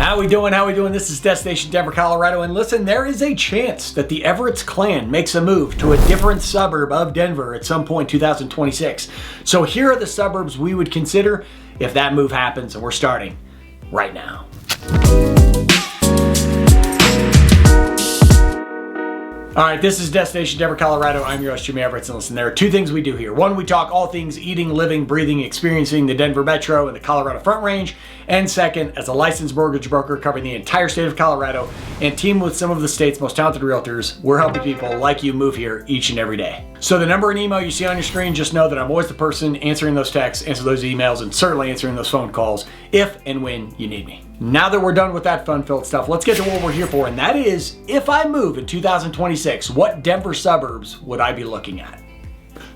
How we doing? How we doing? This is Destination Denver, Colorado. And listen, there is a chance that the Everett's clan makes a move to a different suburb of Denver at some point 2026. So here are the suburbs we would consider if that move happens, and we're starting right now. All right, this is Destination Denver, Colorado. I'm your host, Jimmy Everett, and listen, there are two things we do here. One, we talk all things eating, living, breathing, experiencing the Denver Metro and the Colorado Front Range. And second, as a licensed mortgage broker covering the entire state of Colorado and team with some of the state's most talented realtors, we're helping people like you move here each and every day. So the number and email you see on your screen, just know that I'm always the person answering those texts, answering those emails, and certainly answering those phone calls if and when you need me. Now that we're done with that fun-filled stuff, let's get to what we're here for, and that is, if I move in 2026, what Denver suburbs would I be looking at?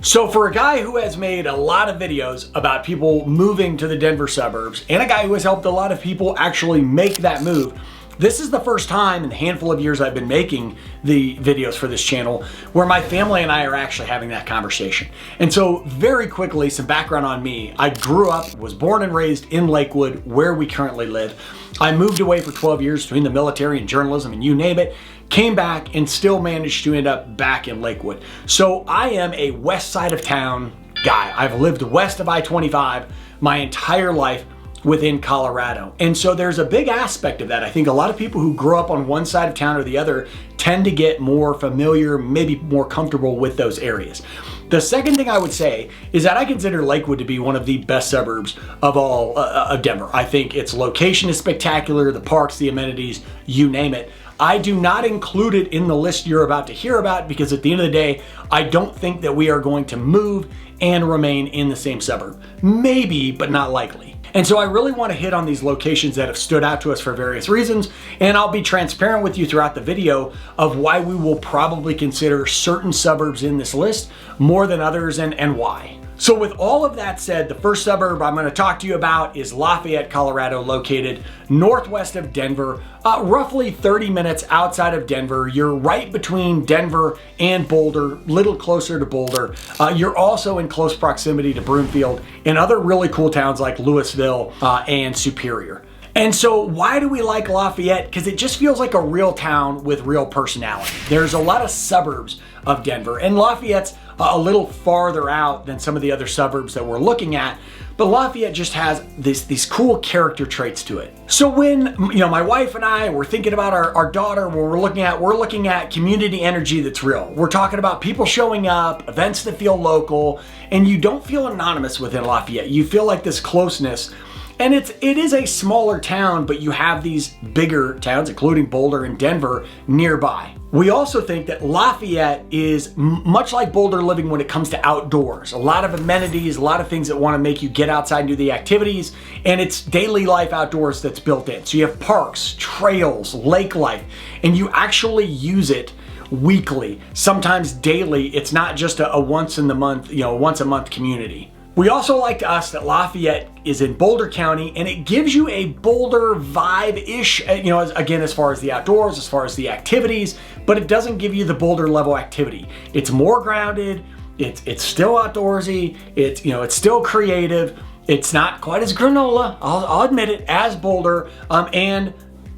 So for a guy who has made a lot of videos about people moving to the Denver suburbs, and a guy who has helped a lot of people actually make that move, this is the first time in the handful of years I've been making the videos for this channel where my family and I are actually having that conversation. And so very quickly, some background on me. I grew up, was born and raised in Lakewood, where we currently live. I moved away for 12 years between the military and journalism and you name it, came back and still managed to end up back in Lakewood. So I am a west side of town guy. I've lived west of I-25 my entire life within Colorado. And so there's a big aspect of that. I think a lot of people who grow up on one side of town or the other tend to get more familiar, maybe more comfortable with those areas. The second thing I would say is that I consider Lakewood to be one of the best suburbs of all of Denver. I think its location is spectacular, the parks, the amenities, you name it. I do not include it in the list you're about to hear about because at the end of the day, I don't think that we are going to move and remain in the same suburb. Maybe, but not likely. And so I really want to hit on these locations that have stood out to us for various reasons, and I'll be transparent with you throughout the video of why we will probably consider certain suburbs in this list more than others and why. So with all of that said, the first suburb I'm going to talk to you about is Lafayette, Colorado, located northwest of Denver, roughly 30 minutes outside of Denver. You're right between Denver and Boulder, little closer to Boulder. You're also in close proximity to Broomfield and other really cool towns like Louisville and Superior. And so why do we like Lafayette? Because it just feels like a real town with real personality. There's a lot of suburbs of Denver, and Lafayette's a little farther out than some of the other suburbs that we're looking at, but Lafayette just has these cool character traits to it. So when my wife and I were thinking about our daughter, we're looking at community energy that's real. We're talking about people showing up, events that feel local, and you don't feel anonymous within Lafayette. You feel like this closeness. And it is a smaller town, but you have these bigger towns, including Boulder and Denver, nearby. We also think that Lafayette is much like Boulder living when it comes to outdoors. A lot of amenities, a lot of things that want to make you get outside and do the activities, and it's daily life outdoors that's built in. So you have parks, trails, lake life, and you actually use it weekly, sometimes daily. It's not just a once a month community. We also like to us that Lafayette is in Boulder County, and it gives you a Boulder vibe-ish, again, as far as the outdoors, as far as the activities, but it doesn't give you the Boulder level activity. It's more grounded, it's still outdoorsy, it's still creative, it's not quite as granola, I'll admit it, as Boulder, and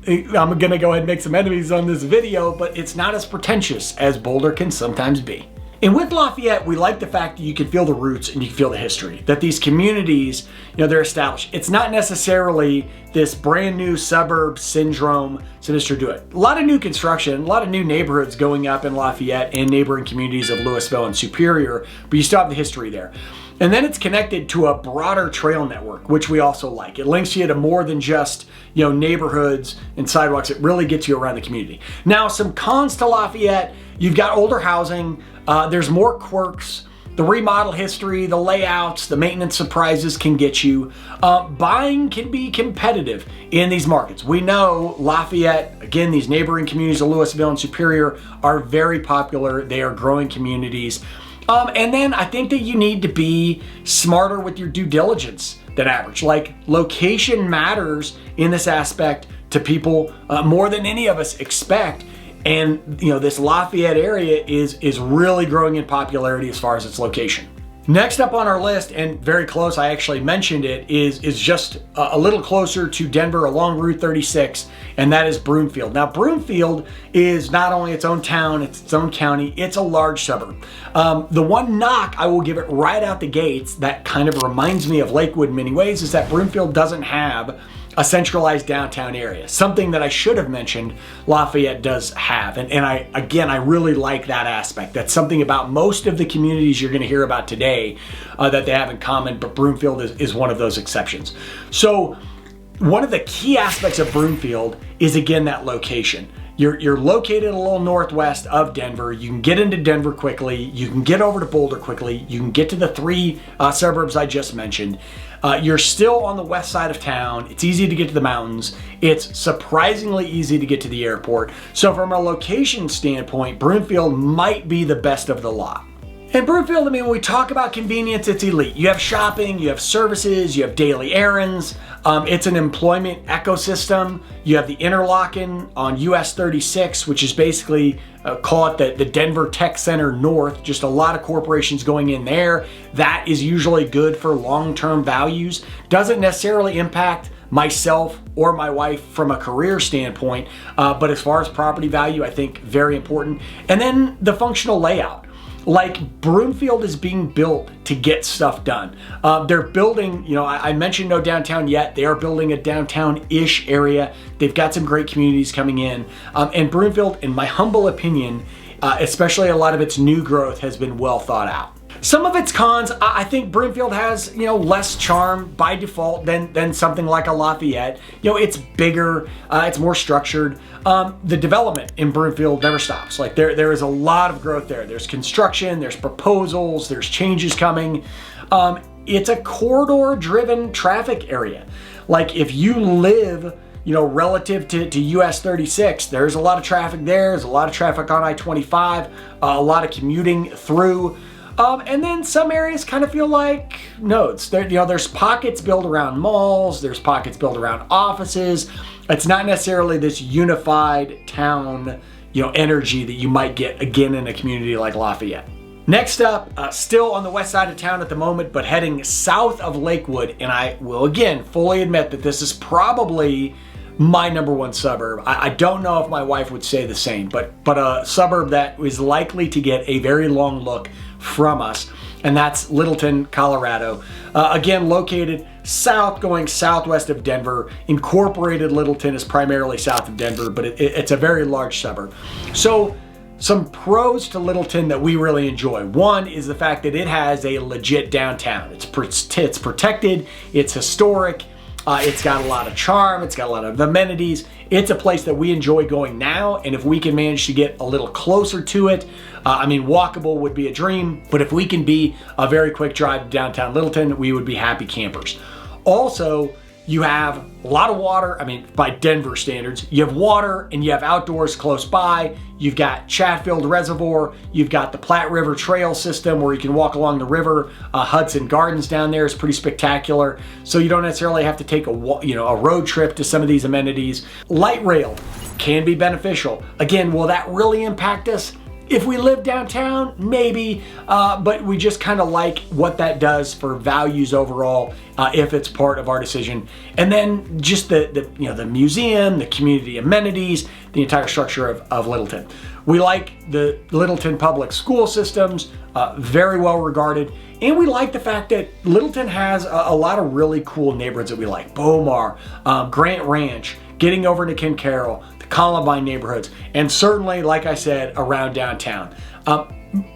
I'm gonna go ahead and make some enemies on this video, but it's not as pretentious as Boulder can sometimes be. And with Lafayette, we like the fact that you can feel the roots and you can feel the history, that these communities, they're established. It's not necessarily this brand new suburb syndrome sinister to it. A lot of new construction, a lot of new neighborhoods going up in Lafayette and neighboring communities of Louisville and Superior, but you still have the history there. And then it's connected to a broader trail network, which we also like. It links you to more than just neighborhoods and sidewalks. It really gets you around the community. Now, some cons to Lafayette: you've got older housing, there's more quirks, the remodel history, the layouts, the maintenance surprises can get you. Buying can be competitive in these markets. We know Lafayette, again, these neighboring communities of Louisville and Superior are very popular. They are growing communities. And then I think that you need to be smarter with your due diligence than average. Like, location matters in this aspect to people more than any of us expect. And this Lafayette area is really growing in popularity as far as its location. Next up on our list, and very close, I actually mentioned it, is just a little closer to Denver along Route 36, and that is Broomfield. Now, Broomfield is not only its own town, it's its own county, it's a large suburb. The one knock I will give it right out the gates that kind of reminds me of Lakewood in many ways is that Broomfield doesn't have a centralized downtown area. Something that I should have mentioned Lafayette does have. And I really like that aspect. That's something about most of the communities you're going to hear about today that they have in common, but Broomfield is one of those exceptions. So one of the key aspects of Broomfield is, again, that location. You're located a little northwest of Denver. You can get into Denver quickly. You can get over to Boulder quickly. You can get to the three suburbs I just mentioned. You're still on the west side of town. It's easy to get to the mountains. It's surprisingly easy to get to the airport. So from a location standpoint, Broomfield might be the best of the lot. And Broomfield, I mean, when we talk about convenience, it's elite. You have shopping, you have services, you have daily errands. It's an employment ecosystem. You have the interlocking on US 36, which is basically, call it the Denver Tech Center North, just a lot of corporations going in there. That is usually good for long-term values. Doesn't necessarily impact myself or my wife from a career standpoint, but as far as property value, I think very important. And then the functional layout. Like, Broomfield is being built to get stuff done. They're building, I mentioned no downtown yet. They are building a downtown-ish area. They've got some great communities coming in. And Broomfield, in my humble opinion, especially a lot of its new growth, has been well thought out. Some of its cons, I think Broomfield has, less charm by default than something like a Lafayette. It's bigger, it's more structured. The development in Broomfield never stops. Like, there is a lot of growth there. There's construction, there's proposals, there's changes coming. It's a corridor-driven traffic area. Like, if you live relative to US 36, there's a lot of traffic there. There's a lot of traffic on I-25, a lot of commuting through. And then some areas kind of feel like nodes. There's pockets built around malls. There's pockets built around offices. It's not necessarily this unified town, energy that you might get again in a community like Lafayette. Next up, still on the west side of town at the moment, but heading south of Lakewood, and I will again fully admit that this is probably my number one suburb. I don't know if my wife would say the same, but a suburb that is likely to get a very long look from us, and that's Littleton, Colorado. Again, located south, going southwest of Denver. Incorporated Littleton is primarily south of Denver, but it's a very large suburb. So some pros to Littleton that we really enjoy. One is the fact that it has a legit downtown. It's protected, it's historic, it's got a lot of charm, it's got a lot of amenities. It's a place that we enjoy going now, and if we can manage to get a little closer to it, walkable would be a dream, but if we can be a very quick drive to downtown Littleton, we would be happy campers. Also, you have a lot of water. By Denver standards, you have water and you have outdoors close by. You've got Chatfield Reservoir. You've got the Platte River Trail system where you can walk along the river. Hudson Gardens down there is pretty spectacular. So you don't necessarily have to take a road trip to some of these amenities. Light rail can be beneficial. Again, will that really impact us? If we live downtown, maybe, but we just kind of like what that does for values overall, if it's part of our decision. And then just the museum, the community amenities, the entire structure of Littleton. We like the Littleton public school systems, very well regarded. And we like the fact that Littleton has a lot of really cool neighborhoods that we like. Bomar, Grant Ranch, getting over to Kim Carroll, Columbine neighborhoods, and certainly, like I said, around downtown.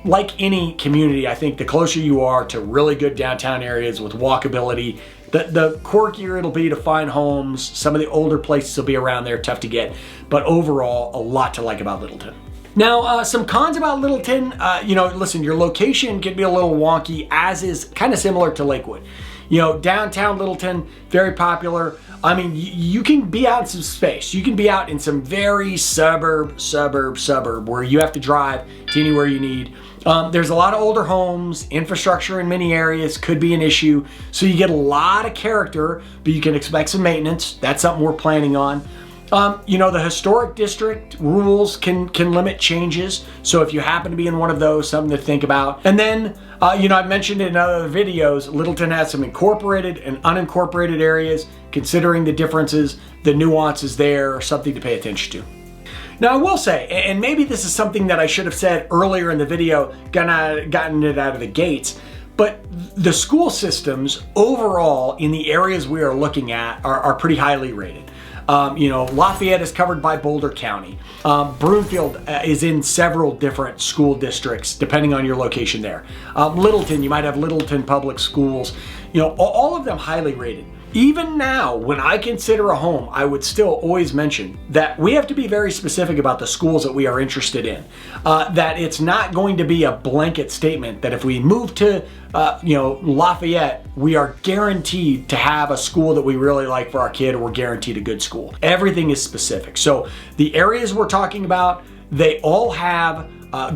Like any community, I think the closer you are to really good downtown areas with walkability, the quirkier it'll be to find homes. Some of the older places will be around there, tough to get, but overall, a lot to like about Littleton. Now, some cons about Littleton, listen, your location can be a little wonky, as is kind of similar to Lakewood. Downtown Littleton, very popular. You can be out in some space. You can be out in some very suburb where you have to drive to anywhere you need. There's a lot of older homes. Infrastructure in many areas could be an issue. So you get a lot of character, but you can expect some maintenance. That's something we're planning on. The historic district rules can limit changes. So if you happen to be in one of those, something to think about. And then, I've mentioned in other videos, Littleton has some incorporated and unincorporated areas. Considering the differences, the nuances there are something to pay attention to. Now, I will say, and maybe this is something that I should have said earlier in the video, gotten it out of the gates, but the school systems overall in the areas we are looking at are pretty highly rated. Lafayette is covered by Boulder County. Broomfield is in several different school districts, depending on your location there. Littleton, you might have Littleton Public Schools. All of them highly rated. Even now, when I consider a home, I would still always mention that we have to be very specific about the schools that we are interested in. That it's not going to be a blanket statement that if we move to Lafayette, we are guaranteed to have a school that we really like for our kid, or we're guaranteed a good school. Everything is specific. So the areas we're talking about, they all have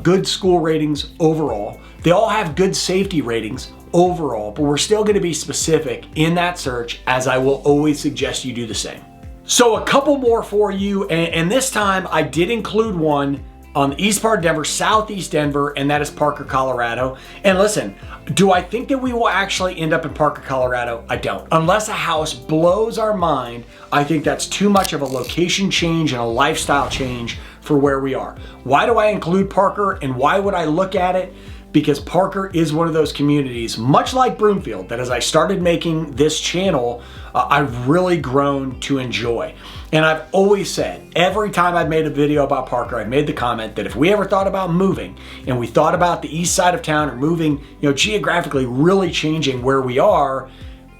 good school ratings overall. They all have good safety ratings overall, but we're still going to be specific in that search, as I will always suggest you do the same. So a couple more for you, and this time I did include one on the east part of Denver, southeast Denver, and that is Parker, Colorado. And listen, do I think that we will actually end up in Parker, Colorado? I don't. Unless a house blows our mind, I think that's too much of a location change and a lifestyle change for where we are. Why do I include Parker, and why would I look at it? Because Parker is one of those communities, much like Broomfield, that as I started making this channel, I've really grown to enjoy. And I've always said, every time I've made a video about Parker, I've made the comment that if we ever thought about moving, and we thought about the east side of town, or moving, geographically really changing where we are,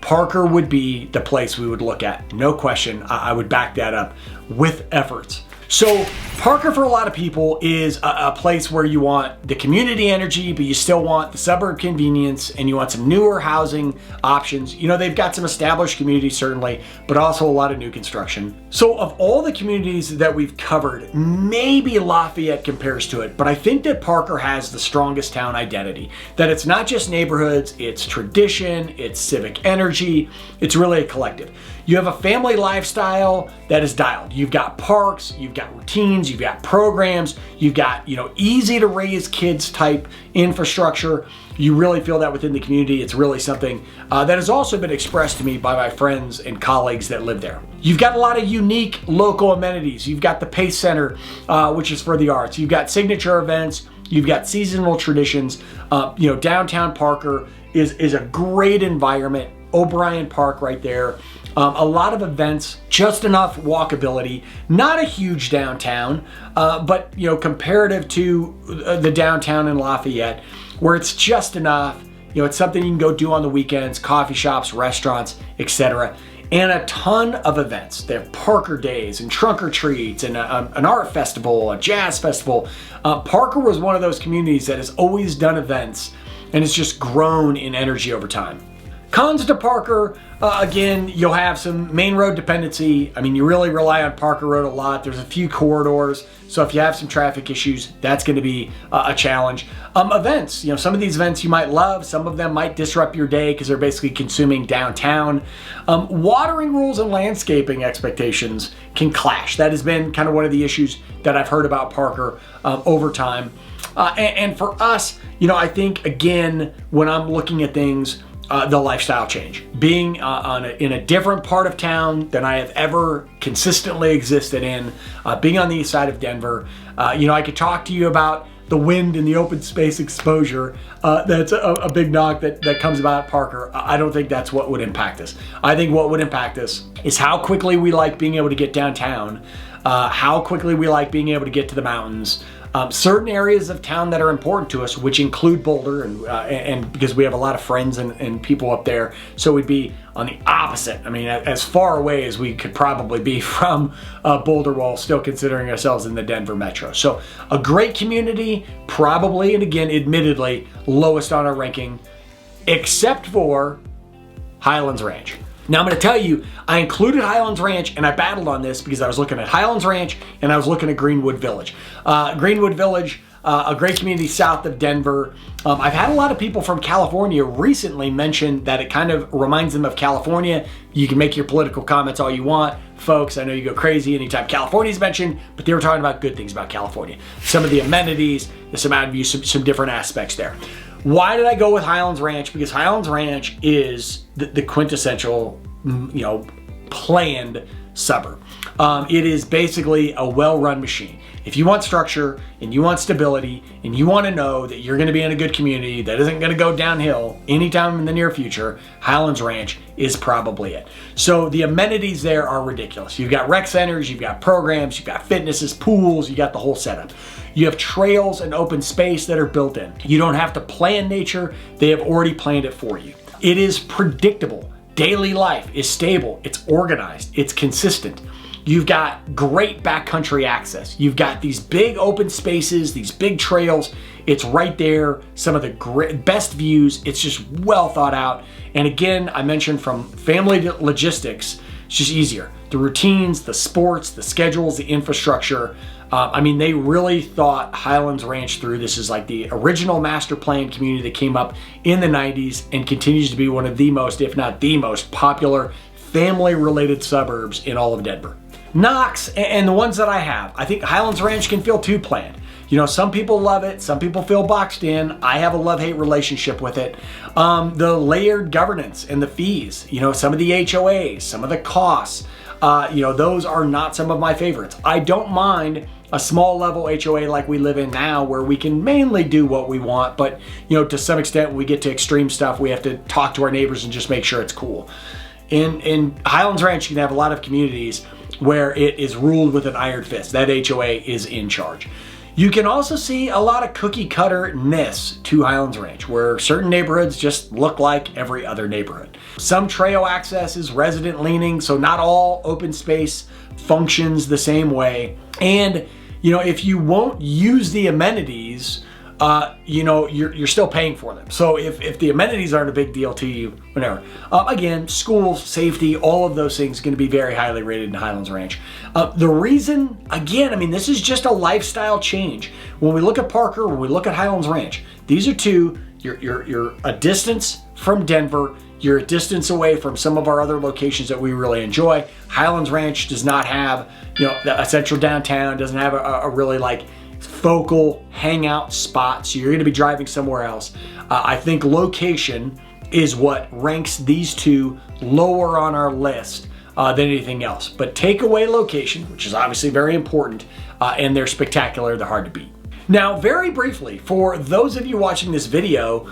Parker would be the place we would look at. No question, I would back that up with efforts. So Parker, for a lot of people, is a place where you want the community energy, but you still want the suburb convenience, and you want some newer housing options. They've got some established communities, certainly, but also a lot of new construction. So of all the communities that we've covered, maybe Lafayette compares to it, but I think that Parker has the strongest town identity. That it's not just neighborhoods, it's tradition, it's civic energy, it's really a collective. You have a family lifestyle that is dialed. You've got parks, you've got routines, you've got programs, you've got, easy to raise kids type infrastructure. You really feel that within the community. It's really something that has also been expressed to me by my friends and colleagues that live there. You've got a lot of unique local amenities. You've got the Pace Center, which is for the arts. You've got signature events. You've got seasonal traditions. Downtown Parker is a great environment. O'Brien Park right there. A lot of events, just enough walkability, not a huge downtown, but comparative to the downtown in Lafayette, where it's just enough, it's something you can go do on the weekends, coffee shops, restaurants, etc. And a ton of events. They have Parker Days and Trunk or Treats and an art festival, a jazz festival. Parker was one of those communities that has always done events, and it's just grown in energy over time. Cons to Parker, again, you'll have some main road dependency. You really rely on Parker Road a lot. There's a few corridors, so if you have some traffic issues, that's going to be a challenge. Events, some of these events you might love, some of them might disrupt your day because they're basically consuming downtown. Watering rules and landscaping expectations can clash. That has been kind of one of the issues that I've heard about Parker over time. And for us, I think, again, when I'm looking at things, the lifestyle change. Being in a different part of town than I have ever consistently existed in, being on the east side of Denver. I could talk to you about the wind and the open space exposure. That's a big knock that comes about at Parker. I don't think that's what would impact us. I think what would impact us is how quickly we like being able to get downtown, how quickly we like being able to get to the mountains. Certain areas of town that are important to us, which include Boulder, and because we have a lot of friends and people up there, so we'd be on the opposite. As far away as we could probably be from Boulder, while still considering ourselves in the Denver metro. So a great community, probably, and again, admittedly, lowest on our ranking, except for Highlands Ranch. Now I'm going to tell you, I included Highlands Ranch, and I battled on this because I was looking at Highlands Ranch and I was looking at Greenwood Village. Greenwood Village, a great community south of Denver. I've had a lot of people from California recently mention that it kind of reminds them of California. You can make your political comments all you want. Folks, I know you go crazy anytime California is mentioned, but they were talking about good things about California. Some of the amenities, some different aspects there. Why did I go with Highlands Ranch? Because Highlands Ranch is the quintessential, planned suburb. It is basically a well-run machine. If you want structure and you want stability and you want to know that you're going to be in a good community that isn't going to go downhill anytime in the near future, Highlands Ranch is probably it. So the amenities there are ridiculous. You've got rec centers, you've got programs, you've got fitnesses, pools, you got the whole setup. You have trails and open space that are built in. You don't have to plan nature. They have already planned it for you. It is predictable. Daily life is stable. It's organized. It's consistent. You've got great backcountry access. You've got these big open spaces, these big trails. It's right there. Some of the best views. It's just well thought out. And again, I mentioned from family to logistics, it's just easier. The routines, the sports, the schedules, the infrastructure. They really thought Highlands Ranch through. This is like the original master plan community that came up in the 90s and continues to be one of the most, if not the most popular family-related suburbs in all of Denver. Knocks, and the ones that I think Highlands Ranch can feel too planned. Some people love it, some people feel boxed in. I have a love-hate relationship with it. The layered governance and the fees, some of the HOAs, some of the costs, those are not some of my favorites. I don't mind a small level HOA like we live in now where we can mainly do what we want, but to some extent when we get to extreme stuff, we have to talk to our neighbors and just make sure it's cool. In Highlands Ranch, you can have a lot of communities where it is ruled with an iron fist. That HOA is in charge. You can also see a lot of cookie cutter-ness to Highlands Ranch, where certain neighborhoods just look like every other neighborhood. Some trail access is resident leaning, so not all open space functions the same way. And if you won't use the amenities, you're still paying for them. So if the amenities aren't a big deal to you, whatever. Again, schools, safety, all of those things are going to be very highly rated in Highlands Ranch. The reason, again, this is just a lifestyle change. When we look at Parker, when we look at Highlands Ranch, these are two, you're a distance from Denver, you're a distance away from some of our other locations that we really enjoy. Highlands Ranch does not have, a central downtown, doesn't have a really focal hangout spot, so you're going to be driving somewhere else. I think location is what ranks these two lower on our list than anything else. But take away location, which is obviously very important, and they're spectacular, they're hard to beat. Now, very briefly, for those of you watching this video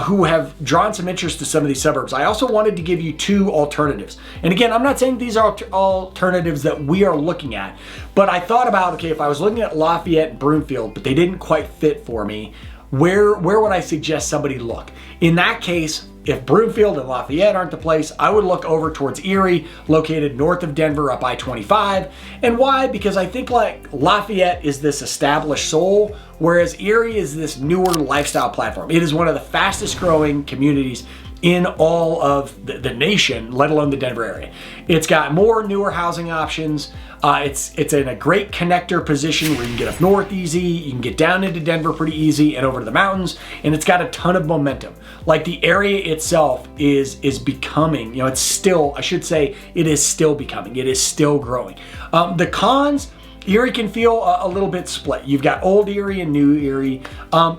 who have drawn some interest to some of these suburbs, I also wanted to give you two alternatives. And again, I'm not saying these are alternatives that we are looking at, but I thought about, okay, if I was looking at Lafayette and Broomfield, but they didn't quite fit for me, where would I suggest somebody look? In that case, if Broomfield and Lafayette aren't the place, I would look over towards Erie, located north of Denver up I-25. And why? Because I think Lafayette is this established soul, whereas Erie is this newer lifestyle platform. It is one of the fastest growing communities in all of the nation, let alone the Denver area. It's got more newer housing options. It's in a great connector position where you can get up north easy, you can get down into Denver pretty easy and over to the mountains, and it's got a ton of momentum. The area itself is becoming, it's still, I should say, it is still becoming, it is still growing. The cons, Erie can feel a little bit split. You've got old Erie and new Erie.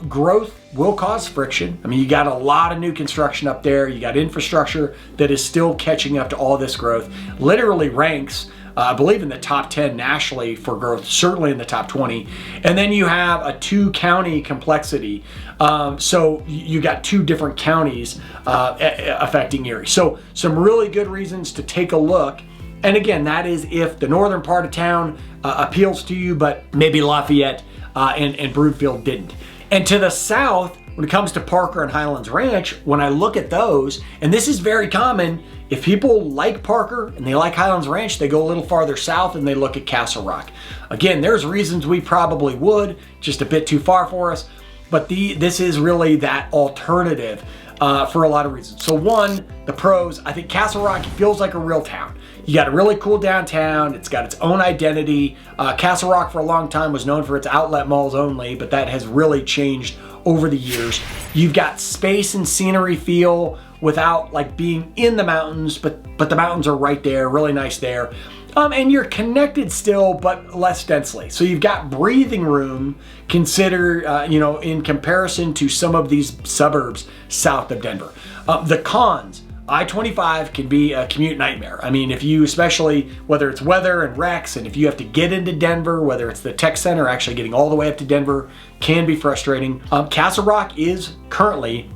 Growth will cause friction. You got a lot of new construction up there. You got infrastructure that is still catching up to all this growth. Literally ranks, I believe, in the top 10 nationally for growth, certainly in the top 20. And then you have a 2-county complexity. So you got 2 different counties affecting Erie. So some really good reasons to take a look. And again, that is if the northern part of town appeals to you, but maybe Lafayette and Broomfield didn't. And to the south, when it comes to Parker and Highlands Ranch, when I look at those, and this is very common, if people like Parker and they like Highlands Ranch, they go a little farther south and they look at Castle Rock. Again, there's reasons we probably would, just a bit too far for us, but this is really that alternative for a lot of reasons. So one, the pros, I think Castle Rock feels like a real town. You got a really cool downtown. It's got its own identity. Castle Rock for a long time was known for its outlet malls only, but that has really changed over the years. You've got space and scenery feel without like being in the mountains, but the mountains are right there, really nice there. And you're connected still, but less densely. So you've got breathing room, consider, in comparison to some of these suburbs south of Denver. The cons, I-25 can be a commute nightmare. I mean, if you, especially whether it's weather and wrecks, and if you have to get into Denver, whether it's the tech center, actually getting all the way up to Denver can be frustrating. Castle Rock is currently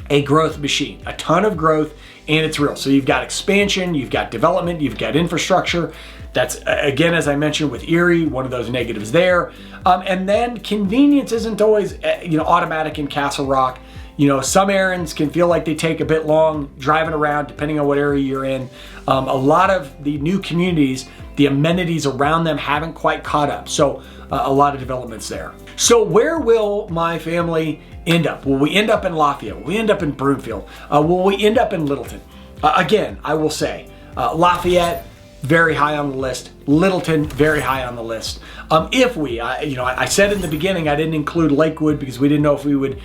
a growth machine, a ton of growth, and it's real. So you've got expansion, you've got development, you've got infrastructure. That's, again, as I mentioned with Erie, one of those negatives there. And then convenience isn't always, automatic in Castle Rock. Some errands can feel like they take a bit long driving around, depending on what area you're in. A lot of the new communities, the amenities around them haven't quite caught up. So a lot of developments there. So where will my family end up? Will we end up in Lafayette? Will we end up in Broomfield? Will we end up in Littleton? Again, I will say Lafayette, very high on the list. Littleton, very high on the list. I said in the beginning I didn't include Lakewood because we didn't know if we would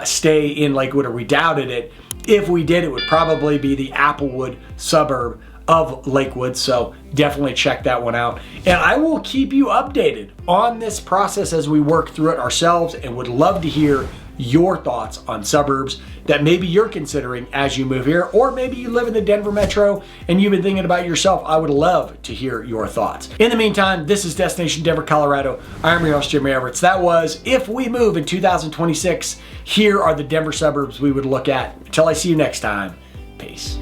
stay in Lakewood, or we doubted it. If we did, it would probably be the Applewood suburb of Lakewood, so definitely check that one out. And I will keep you updated on this process as we work through it ourselves, and would love to hear your thoughts on suburbs that maybe you're considering as you move here, or maybe you live in the Denver metro and you've been thinking about yourself. I would love to hear your thoughts. In the meantime, this is Destination Denver, Colorado. I'm your host, Jimmy Everett. That was If We Move in 2026. Here are the Denver suburbs we would look at. Until I see you next time, peace.